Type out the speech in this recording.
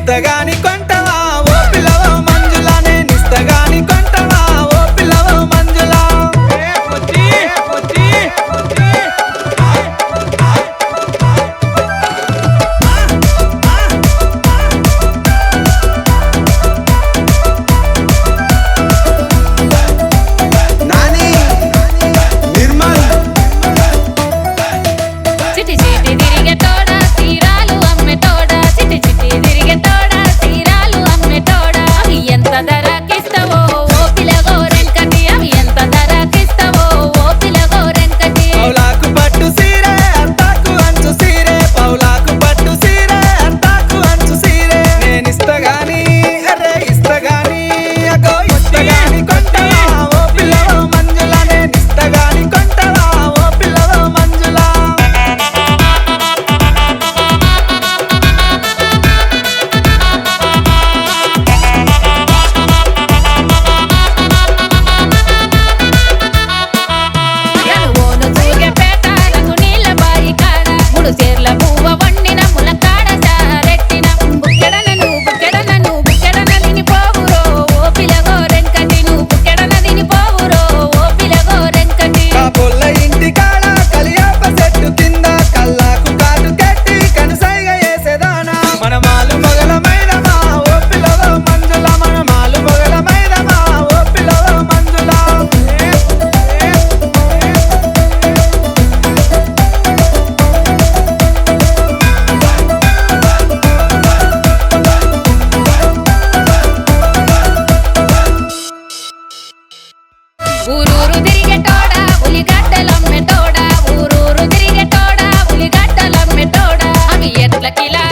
నేనిస్తగాని కొంటవా ఓ పిల్లవో మంజులా, నేనిస్తగాని కొంటవా ఓ పిల్లవో మంజులా. నాని నిర్మల్ చిటి చిటి తిరిగే తోడా తీరాలు అమ్మె తోడా, చిటి చిటి తిరిగే తోడా తీరాలు అమ్మె తోడా. అవి ఎంత ధరకిస్తావో ఓ పిల్లగో రెంకటి, అవి ఎంత ధరకిస్తావో ఓ పిల్లగో రెంకటి. పౌలాకు పట్టు సీరే అంతాకు అంచు సీరే, పౌలాకు పట్టు సీరే అంతాకు అంచు సీరే. నేనిస్తగాని అరే ఇస్తగాని అగో ఇస్తగాని కొంటవా ఓ పిల్లవో మంజులా, నేనిస్తగాని కొంటవా ఓ పిల్లవో మంజులా. ఓను చూగే పేటాలకు నీళ్ళ బాయి కాడ, మూడు చేర్ల పువ్వ వండిన ములకాడ సారెట్టిన. బుక్కెడనను బుక్కెడనను బుక్కెడన తిని పోవురో ఓ పిల్లగో రెంకటి, నువ్వు బుక్కెడన తిని పోవురో ఓ పిల్లగో రెంకటి. కాపుల్ల ఇంటి కాడ కలియాప చెట్టు కింద కల్లాకు కాటు కట్టి కనుసైగ వేసేదానా. మనమాలు మొగలమైనమా ఓ పిల్లవో మంజులా, మనమాలు మొగలమైనమా ఓ పిల్లవో మంజులా. ఊరూరు తిరిగే తోడా ఉలిగడ్డలమ్మె తోడా, ఊరూరు తిరిగే తోడా ఉలిగడ్డలమ్మె తోడా. అవి ఎట్ల కిలా